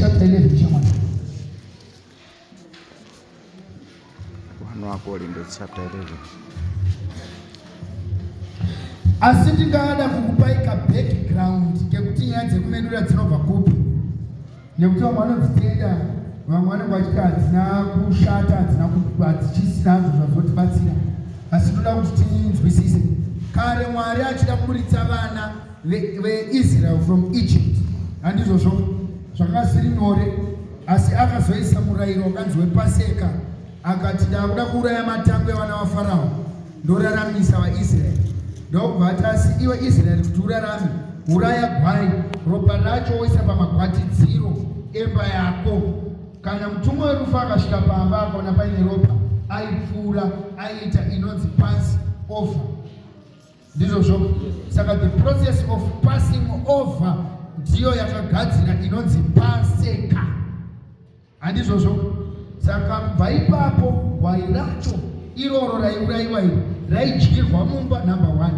chapter 11 chamwana. 1 Corinthians chapter 11. Asi ndingada kukupai ka background kekuti nyaya dzekumedura dzinobva kupi. Nekuti vamwe vanodzitenda, vamwe vanenge vachiti hadzina kushata, hadzichisina hazvo zvazvotibatsira. Asi toda kuti tinzwisise. Kare Mwari achida kuburitsa vana veIsrael from Egypt. Handizvozvo zvakanga zviri nyore, asi akazoisa murayiro wakanzi wePaseka. Akati ndakuda kuuraya matangwe evana vaFarao ndoraramisa vaIsraeri. Ndokubva asi iwe Israeri kuti urarame, uraya gwai, ropa racho woisa pamagwatidziro emba yako. Kana mutumwa werufu akasvika pamba akaona paine ropa, aipfuura, aiita inonzi pass over. Ndizvozvo. Saka the process of passing over ndiyo yakagadzira inonzi Paseka. Handizvozvo. Saka kubva ipapo gwai racho iroro raiurayiwa iro raidyirwa mumba number 1,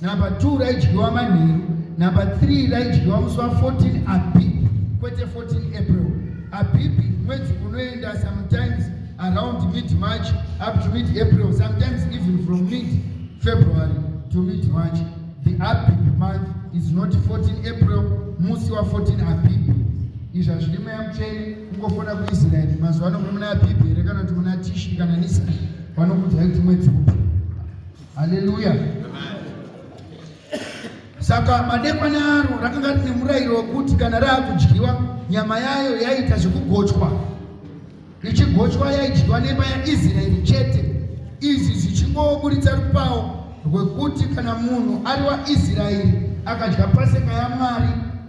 number 2 raidyiwa manheru, number 3 raidyiwa musi wa14 Abhibhi, kwete 14 April. Abhibhi mwedzi unoenda sometimes around mid-March up to mid-April, sometimes even from mid-February to mid-March. The Abhibhi month is not 14 April, musi wa14 Abhibhi. Izva zviri meya mutsvene kungofona kuIsraeri mazuva ano muna Abhibhi here kana kuti muna Tishi kana Nisani vanokudzai kuti mwedzi upi. Haleluya. Saka madekwana aro rakanga rine murayiro wekuti kana raakudyiwa nyama yayo yaita zvekugochwa. Ichigochwa yaidyiwa nemba yaIsraeri chete. Izvi zvichingoburitsa rupawo rwekuti kana munhu ari waIsraeri akadya Paseka yaMwari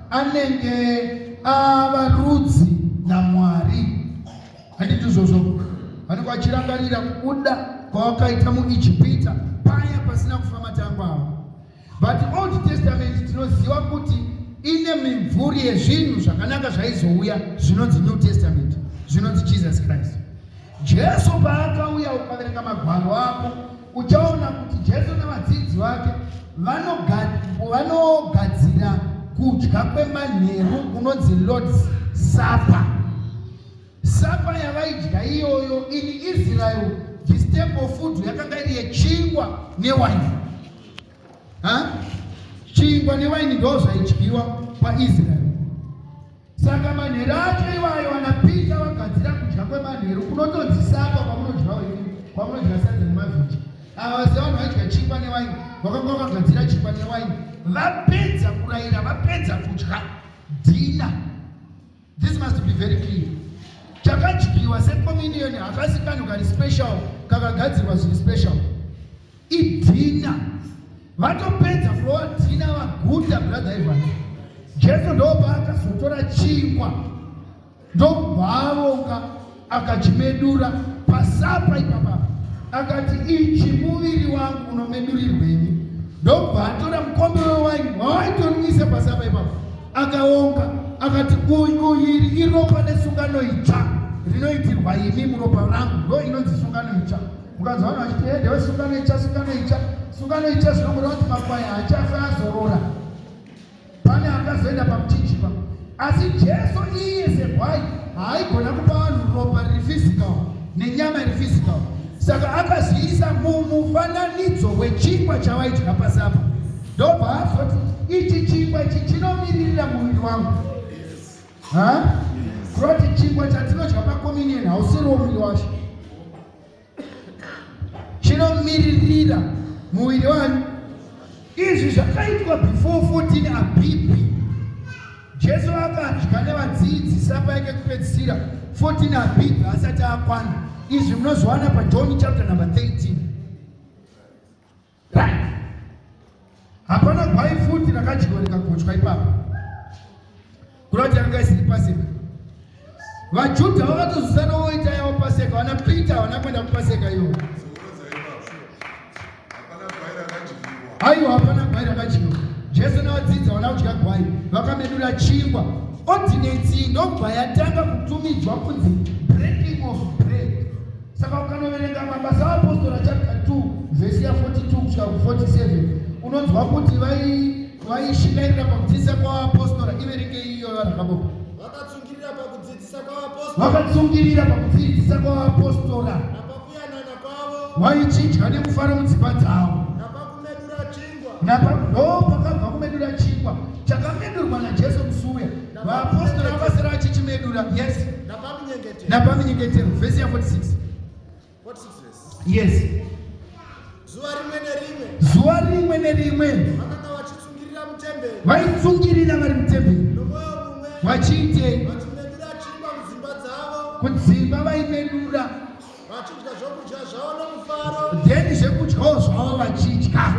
anenge ava rudzi naMwari. Handiti izvozvo vanenge vachirangarira kubuda kwavakaita muIjipita paya pasina kufa matango avo. But Old Testament tinoziva kuti ine mimvuri yezvinhu zvakanaka zvaizouya zvinonzi New Testament, zvinonzi Jesus Christ. Jesu paakauya ukaverenga magwaro ako uchaona kuti Jesu navadzidzi vake vanogadzira kudya kwemanheru kunonzi Lord's Supper. Supper yavaidya iyoyo in Israel, the staple food yakanga iri yechingwa newaini. Chingwa newaini ndo zvaidyiwa paIsrael. Saka manheru acho iwayo vanapita vagadzira kudya kwemanheru kunotonzi Supper kwamunodya sadza nemavhiji. Ava vase vanhu vaidya chingwa newaini, vakanga vakagadzira chingwa newaini. Vapedza kurayira, vapedza kudya dinner. This must be very clear. Chakadyiwa secommunion hakasi kanhu kari special kakagadzirwa zviri special. Idina. Vatopedza floor dinner vaguta brother Ivan. Jesu ndobva akazotora chingwa ndobva avonga akachimedura pasapa ipapa. Akati ichi muviri wangu unomedurirwenyu. Ndobva atora mukombe wewaini wawaitonwisa pasapa ipapo akaonga akati uyu iri iropa nesungano itsva rinoitirwa imi muropa rangu, ndo inonzi sungano itsva. Mukanzwa vanhu vachiti hedewe sungano itsva, sungano itsva. Sungano itsva zvinomureva kuti makwai haachafe azorora. Pane akazoenda pamuchinjipa. Asi Jesu iye segwai haaigona kupa vanhu ropa riri physical nenyama iri physical. Saka akaziisa mumufananidzo wechingwa chavaidya pasapa. Ndobva azoti ichi chingwa ichi chinomiririra muviri wangu. Kuroti chingwa chatinodya pakominion hausiriwo muviri wacho, chinomiririra muviri wangu. Izvi zvakaitwa before 14 Abhibhi. Jesu akadya nevadzidzi sapa yake kupedzisira 14 Abhibhi asati akwana. Izvi munozviwana paJohn chapter number 13. Right. Hapana gwai futi rakadyiwa rikagochwa ipapo. Kuroti yanga isiri Paseka. VaJudha vakatozvisana voita yavo Paseka, vanapita vanakwenda kuPaseka iyoyo. Aiwa, hapana gwai rakadyiwa. Jesu navadzidzi vana kudya gwai vakamedura chingwa. Ordinance ndobva yatanga kutumidzwa kunzi breaking of bread. Saka ukanoverenga mabasa apostora chapter 2 verse ya 42 kusvika ku47 unonzwa kuti vaishingairira pakudzidzisa kwaapostora iverenge iyo rakaboka. Vakatsungirira vakatsungirira pakudzidzisa kwavapostora, vaichinja nemufaro mudzimba dzavo, pakabva kumedura chingwa chakamedurwa naJesu musuya. Vapostora vakasara vachichimedura, yes, napaminyengetero. Vhesi ya 46. Yes. Zuva rimwe nerimwe vaitsungirira vari mutemberi vachiite kudzimba, vaimedura then zvekudyawo zvavo vachidya,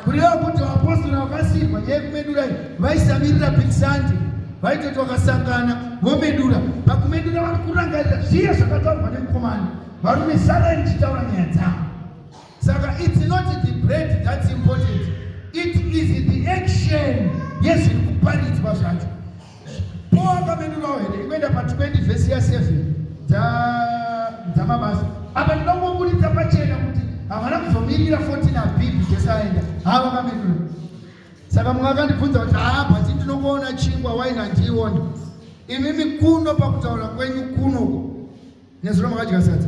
kureva kuti vapostora vakasirwa nyaya yekumedura vaisamirira Big Sunday, vaitoti vakasangana vomedura. Pakumedura vari kurangarira zviya zvakataurwa nemukomana, varume sarai muchitaura nyaya dzavo. Saka it's not the bread that's important, it is the action yezviri kuparidzwa zvacho. Po akamedurawo here, ikuenda pa20 vhesi ya7 dzamabasa. Apa ndinongoburitsa pachena kuti havana kuzomirira 14 abhibhi Jesu aenda, hava vakamedura. Saka mumwe akandibvunza kuti bhati ndinongoona chingwa waini handiiona. Imimi kuno pakutaura kwenyu kuno nezuro makadya sadza,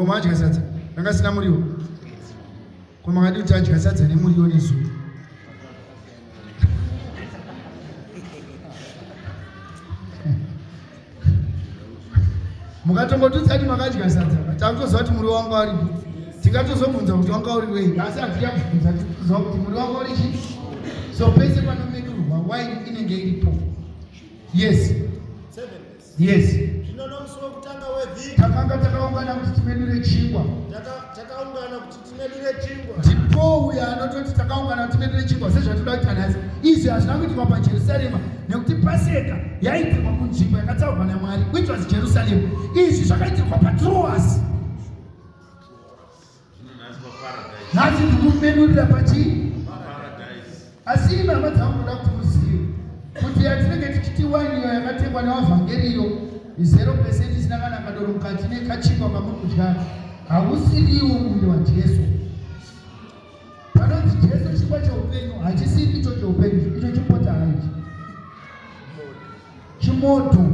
madya sadza ranga sina muriwo, koma makadi kuti adya sadza nemuriwo nezuro. Mukatombotudza kuti makadya sadza, takutoziva kuti muri wangu aripo. Tingatozobvunza kuti wanga uri wei, asi hatichabvunza tichiziva kuti muri wanga uri chii. So pese panomedurwa waini inenge iripo. Yes. Yes. Takanga takaungana kuti timedure chingwa. Ndipo uya anototi takaungana kuti timedure chingwa sezvatoda kuita nhasi. Izvi hazvina kuitirwa paJerusarema nekuti Paseka yaitirwa kunzvimbo yakatsaurwa naMwari, which was Jerusalem. Izvi zvakaitirwa paTroas. Nhasi ndikumedurira pachii? Asi imi hama dzangu ndoda kuti muzive kuti yatinenge tichiti waini iyo yakatengwa nevavhangeriyo 0% isina kana kadoro mukati nekachingwa kamuri kudya, hausiriwo muviri waJesu. Panonzi Jesu chingwa cheupenyu, hachisiri icho cheupenyu, icho chipota haichi chimoto.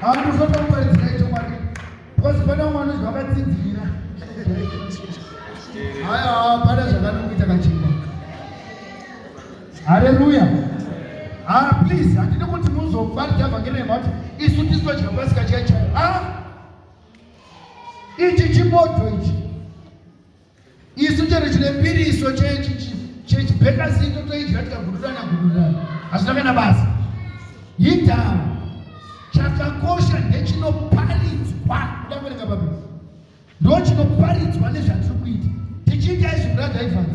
Hamuzopa kungaridzira icho kwake, because pana umwe anozva akatsinzirira haya pada zvakanokuita kachingwa. Haleluya. Please, handidi kuti muzoparidza vhangeri remati isu tisodya Pasika chaichayo. Ichi chimoto ichi. Isu chero chine mbiriso chechibhekasi totoidya tikagudurana. Hazvina kana basa. Indau chakakosha ndechinoparidzwa. Kuda kuverenga Bhabhiri. Ndo chinoparidzwa nezvatiri kuita. Tichiita izvi brother Evans,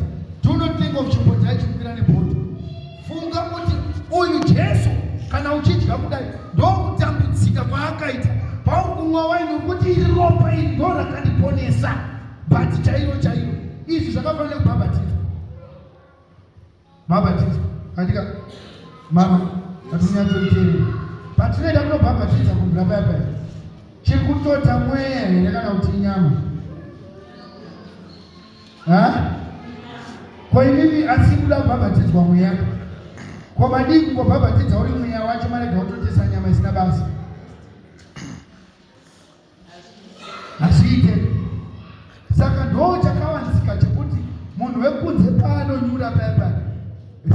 do not think of chimbota ichikwira nebhoto. Funga kuti uyu Jesu kana uchidya kudai ndokutambudzika kwaakaita. Paukumwa waini kuti iri ropa iri ndo rakandiponesa, but chairo. Izvi zvakafanira kubhabhatidzwa. Katika mama atinyatsoteerera. Patinoenda kunobhabhatidza kubvira paya chiri kutota mweya here kana kuti nyama? Ko imimi asi kuda kubhabhatidzwa mweya? Ko madii kungobhabhatidza uri mweya wacho marega kutotesa nyama isina basa? Hazviite. Saka ndo chakawanzika chekuti munhu wekunze paanonyura paya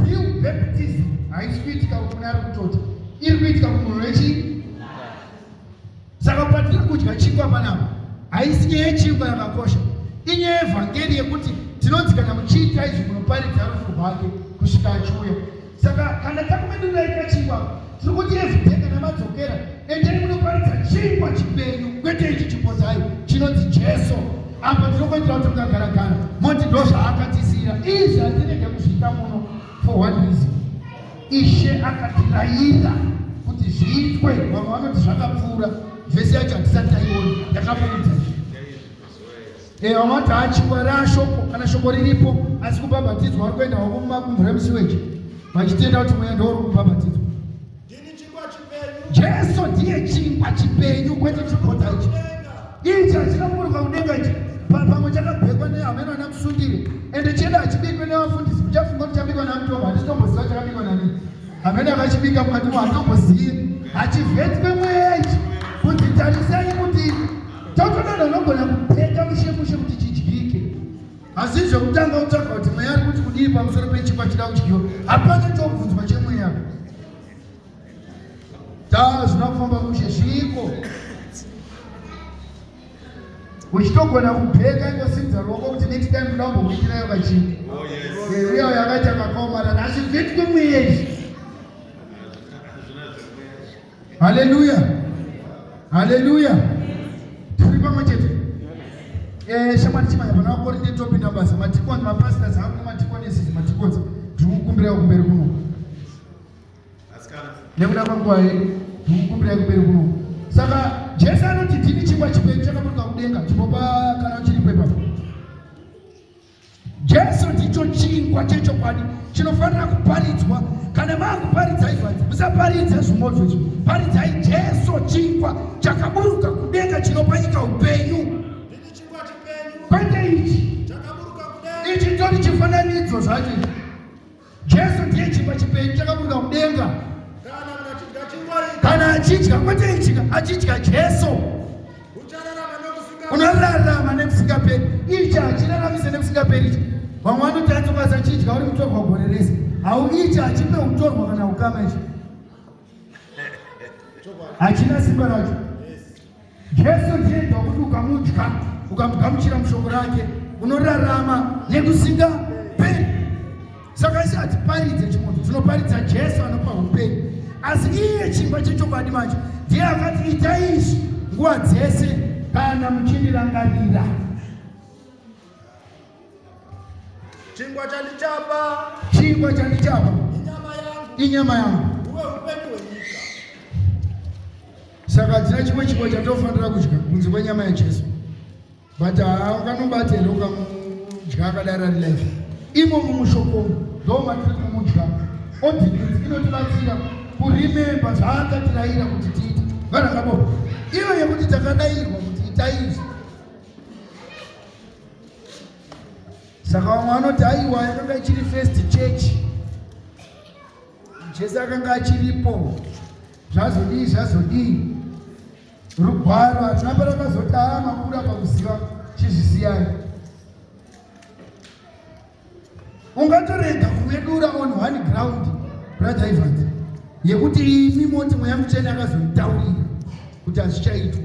real baptism haisi kuitika kuna ari kutota, iri kuitika kumunhu wechii? Saka patiri kudya chingwa panapa haisi nyaya yechingwa yakakosha, inyaya yevhangeri yekuti tinonzi kana muchiita izvi munoparidza rufu rwake kusvika achiuya. Saka kana takumedurai kachingwa tiri kuti evhidheka namadzokera endeni munoparidza chingwa chipenyu, kwete ichi chipotai chinonzi Jesu. Apa tinokuitira kuti mukagara moti ndo zvaakatisira. Izvi hatinenge kuzviita muno for one reason. Ishe akatirayira kuti zviitwe. Vamwe vanoti zvakapfuura, vhesi yacho hatisati taiona, yakapfuudza. Vamwe vati hachingwa raashoko, kana shoko riripo asi kubhabhatidzwa vari kuenda hako mumakumbo emusiweji vachitenda kuti mweya ndo uri kubhabhatidzwa. Jesu ndiye chingwa chipenyu, kwete chipota ichi. Ichi hachina kuburuka kudenga ichi, pamwe chakabhekwa nehameno namusungire ende cheda hachibikwe nevafundisi uchafunga kuti chabikwa namutombo, handisitomboziva chakabikwa nani. Amene akachibika mukati mo hatomboziye. Hachivhetwe mweya ichi kuti tarisai kuti totododa unogona kupeka mushe kuti chidyike. Asi zvekutanga utsvaka kuti mweya ari kuti kudii pamusoro pechingwa chida kudyiwa. Hapana chobvunzwa chemweya. Zvina kufamba mushe zviko. Uchitogona kupeka ingosimudza ruoko kuti next time kuda kumbomuitirayo kachinhu. Uya yakaita kakaomarana hachivhetwe mweya ichi. Haleluya. Haleluya. Turi pamwe chete. Shamwari chimanya pana vakorinde topinda basa. Matikoni, mapastors hangu nematikonesi, matikoni. Tikukumbira kumberi kuno. Nekuda kwanguva yedu, tikukumbira kumberi kuno. Saka Jesu anoti ndini chingwa chipenyu chakaburuka kudenga. Chinopa kana chiripo ipapo. Jesu ndicho chingwa chechokwadi chinofanira kuparidzwa. Kana maakuparidza ifanzi, musaparidza zvimodvo izvo. Paridzai Jesu chingwa chakaburuka kudenga chinopa nyika upenyu. Kwete ichi ichi ndori chifananidzo zvacho. Jesu ndiye chingwa chipenyu chakaburuka kudenga. Kana achidya, kwete ichi, achidya Jesu unorarama nekusingaperi. Ichi hachiraramise nekusingaperi ichi. Vamwe vanotadza basa achidya uri mutorwa gorerese. Hauichi hachipe utorwa kana ukama ichi. Hachina simba racho. Jesu ndiye kuti ukamudya, ukamugamuchira mushoko rake, unorarama nekusingaperi. Saka isi hatiparidze chimunhu, tinoparidza Jesu anopa upenyu. Asi iye chingwa chechokwadi macho ndiye akati itai izvi nguva dzese kana muchindirangarira. Chingwa chandichapa inyama yangu. Saka dzina chimwe chingwa chatofanira kudya kunze kwenyama yaJesu. But ukanobata here ukamudya akadaro ari life. Imo mumushoko ndo matiri kumudya. Ordinance inotibatsira kuremember zvaakatirayira kuti tiite. Vanhu ngabo iyo yekuti takadayirwa kuti itai izvi. Saka vamwe vanoti aiwa yakanga ichiri first church, Jesu akanga achiripo, zvazodii rugwaro hatina parakazoti makura pakuziva chizvisiyai. Ungatorega kumedura on one ground, brother Evans, yekuti imi moti mweya mutsvene akazonitaurira kuti hazvichaitwa,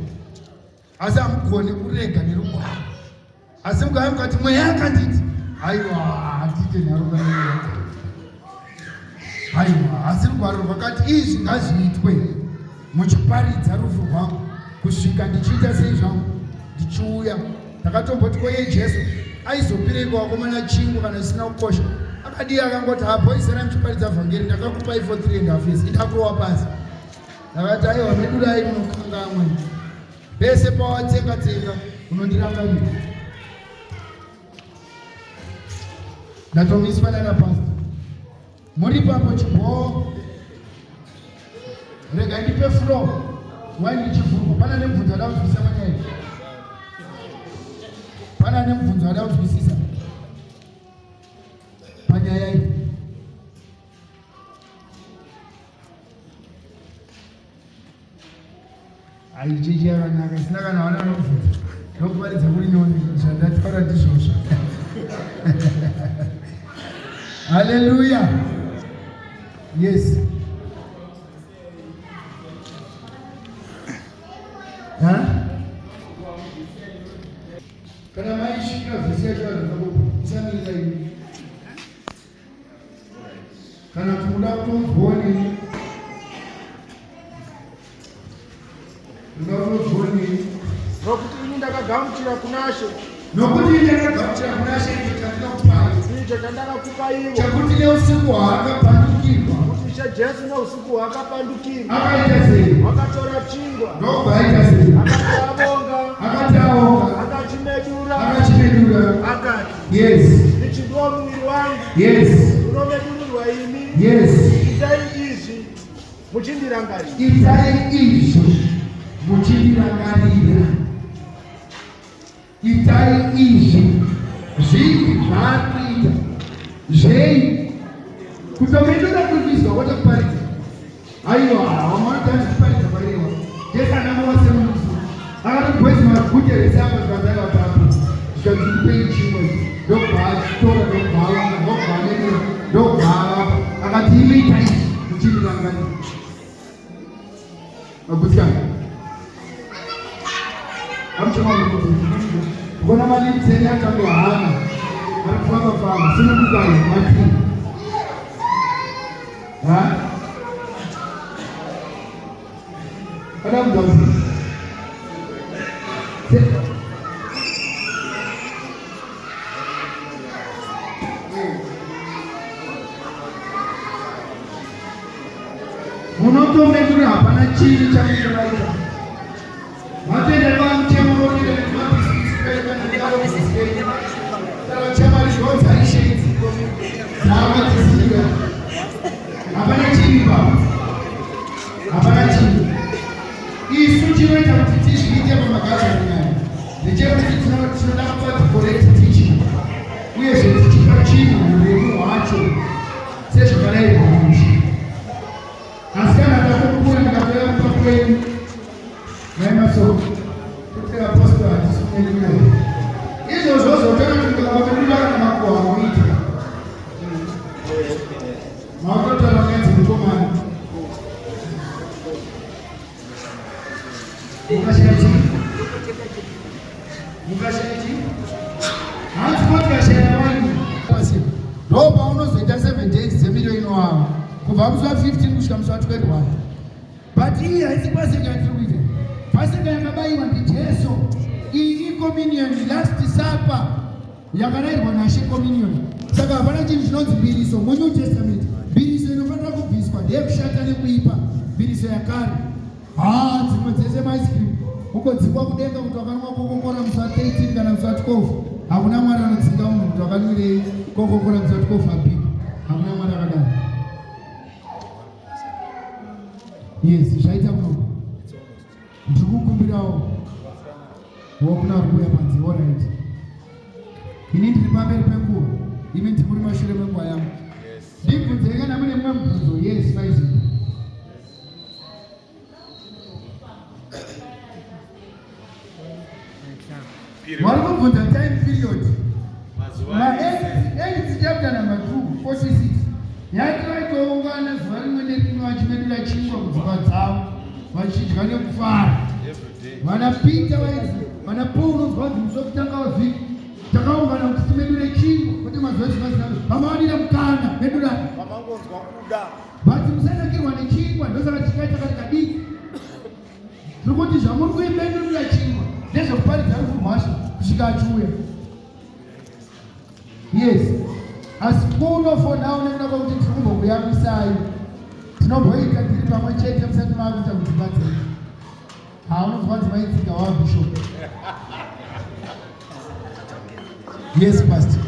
asi hamugoni kurega nerugwaro. Asi mukauya mukati mweya akanditi, aiwa hatite nharugwaro, aiwa asi rugwaro rwakati izvi ngazviitwe muchiparidza rufu rwangu kusvika ndichiita sei zvangu ndichiuya. Ndakatomboti koye Jesu aizopireiko wakomana chingwa kana zvisina kukosha, akadii akangoti hapoisera muchiparidza vhangeri, ndakakupai for 3.5 years, idakurowa pasi. Ndakati aiwa medurai munokangamwe pese pawatsenga-tsenga unondirangarira. Ndatomiswa nana pastor, muri papo chibhoo, rega ndipe floor waini chivhurwa. Pana nemubvunzo ada kuzwisisa manyaya, pana nemubvunzo ada kuzwisisa panyaya iyi. Aichichi yakanaka, sina kana wana anobvunza ndokuparidza kuri nyoni zvandataura ndizvozvo. Hallelujah. Yes. Kana maisvika vhesi yacho vanhu isamira ini. Kana kuti muda kutonzwoni, nokuti ini ndakagamuchira kuna She, nokuti ndakagamuchira kuna She icho chandakakupaiwa, chakuti neusiku hwaakapandukirwa, kuti Jesu neusiku hwaakapandukirwa, akaita sei? wakatora chingwa, ndokwaita sei? akati avonga, akachimedura, akati, yes, ichi ndiwo muviri wangu, yes, unomedurirwa imi, yes, itai izvi muchindirangarira, itai izvi muchindirangarira, itai izvi zvinhu zvaari kuita zvei kutomedura kurikizwa kwata kuparidza. Aiwa wamwanotanga kuparidza kwaiwa yekanamova semunusu akatobwezi magute resamba zvikazaiwa papo zvikadzikupei chimwe ndokubaatora ndokubaaanenera ndokubaa akati inoita izvi muchindilangani magusikana kuona manimitseni akandohana ari kufamba-famba sinokugara mati ada mudauzi munotomedura hapana chii chamunoraita matenda vamutemo chamariozarishei navatisiga hapana chiripa hapana chii isu chinoita kuti tizviite pamagazarinai ndechekuti tinoda kupatikorect teaching uyezve tichipa chinhu uremu hwacho sezvakarayirwa mushi. Asi kana ndakokura ndikatoya kupa kwenyu naimasoko kuti apostol hatisumeniwe izvozvozvotona ndikavakududa kana makuhwa muita makotora kanzi mukomana mukashati hanzi kotikashaya vanhu ndo paunozoita 7 days dzemiro inovava kubva musi wa15 kusvika musi wa21 but iyi haisi paseka yatiri kuita. Paseka yakabayiwa ndijesu. Iyi communion last supper yakarayirwa nashe communion. Saka hapana chinhu chinonzi mbiriso muNew Testament. Mbiriso inofanira kubviswa ndeyekushata nekuipa. Mbiriso yakare dzimwe dzese maice cream ukodzikwa kudenga kuti wakanwa kokokora musi wa13 kana musi wa12 hakuna Mwari anodzinga munhu kuti wakanwirei kokokora musi wa12 api hakuna Mwari akadaro. Yes, zvaita kuno ndiri kukumbirawo wakuna rubuya panzi alright. Ini ndiri pamberi penguva imi ndiri muri mashure menguva yangu. Ndibvunzei kana mune mumwe mubvunzo. Yes, faizi vari kubvunza time period ma8 chapter number 246 yati vaitoungana zuva rimwe nerimwe vachimedura chingwa kudzimba dzavo vachidya nekufara. Vana Peter vana Paul unonzwa kuti musi wekutanga wevhiki takaungana kuti timedure chingwa kuti mazuva echivazinazo vamawanira mukana medurani vamangonzwa kuda but musanakirwa nechingwa ndosaka tikaita kati kadiki tiri kuti zvamuri kuimedurira chingwa ndezvekuparidza rufu rwasho kusvika achiuya. Yes, asi kuno for now nekuda kwekuti tiri kumbokuyamisai tinomboita tiri pamwe chete musati maakuita kudzimba dzedu. Unonzwa kuti maidzika wabishop. Yes, pastor.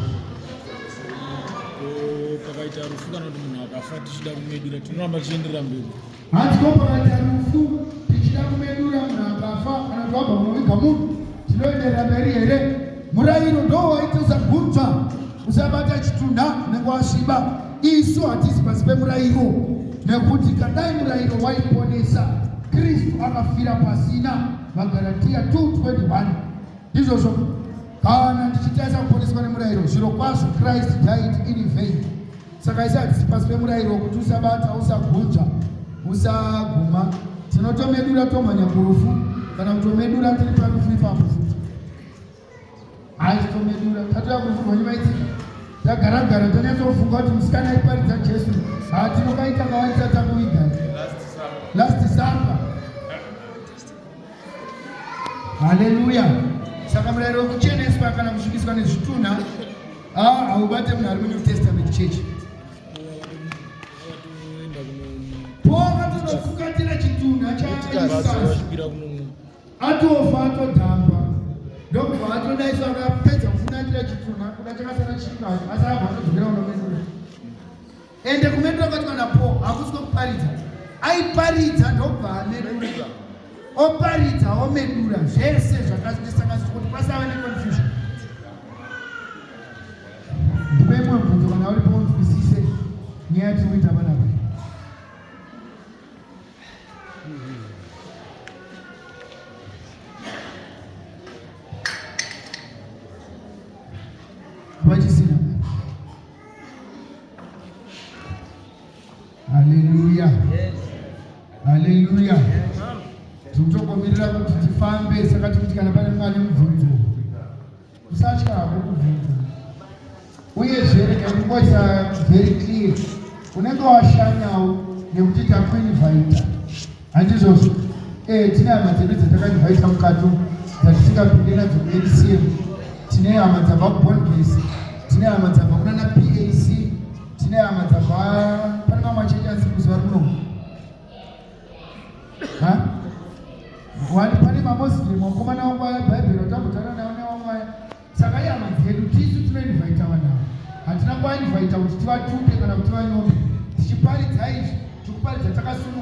Pakaita rufu kana kuti munhu akafa tichida kumedura tinoramba tichienderera mberi. Hanzi ko pakaita rufu tichida kumedura munhu akafa kana kuti wabva munoviga munhu tinoenderera mberi here. Murayiro ndo waita usagunzva usabata chitunha unenge wasviba. Isu hatisi pasi pemurayiro nekuti kadai murayiro waiponesa Kristu akafira pasina. Magalatiya 2:21 ndizvozvo. Kana ndichitaisa kuponeswa nemurayiro zviro kwazvo Christ died in vain. Saka isi hatisi pasi pemurayiro wekuti usabata usagunzva usaguma. Tinotomedura tomhanya kurufu kana kutomedura tiri parufu ipapo futi. Tomedura tatoya kuvhurwa nyumaitika tagara tanyatsofunga kuti musikana aiparidza Jesu tinokaita kawaita takuigara last supper. Haleluya. Saka murayiro wekucheneswa kana kusvikiswa nezvitunha haubate munhu ari muNew Testament church. Po akatonofugatira chitunha atofa atodhamba ndokubva atodaiswa akapedza kufunatira chitunha kuda chakasara chikazi asi abva atodzokera unomedura. Ende kumedura kwati kana Po hakusi kwekuparidza aiparidza ndobva amedura oparidza omedura zvese zvakasanganiswa kuti pasave neconfusion. Ndipemwe mubvunzo kana uripo nyaya tiri kuita vana vai. Vachisina. Haleluya. Haleluya. Tinotogomirira kuti tifambe, saka tikuti kana pane mwana mubvunzo usatya hako kubvunza. Uyezve regai ndingoisa very clear, unenge washanyawo nekuti takuinvhaita, handizvozvo? Tine hama dzedu dzatakainvhaita mukati dzatisingapinde nadzo kuLCM. Tine hama dzabva kuBondgate, tine hama dzabva kunana PAC, tine hama dzabva pane mamwe machechi asi kuzuva rino. Pane maMuslim wakomana wangu vaBhaibheri watambotana navo nevamwe. Saka ihama dzedu tisu tinoinvhaita vanavo, hatina kuvainvhaita kuti tivatuke kana kuti vanyome. Tichiparidza izvi, tikuparidza takasununguka.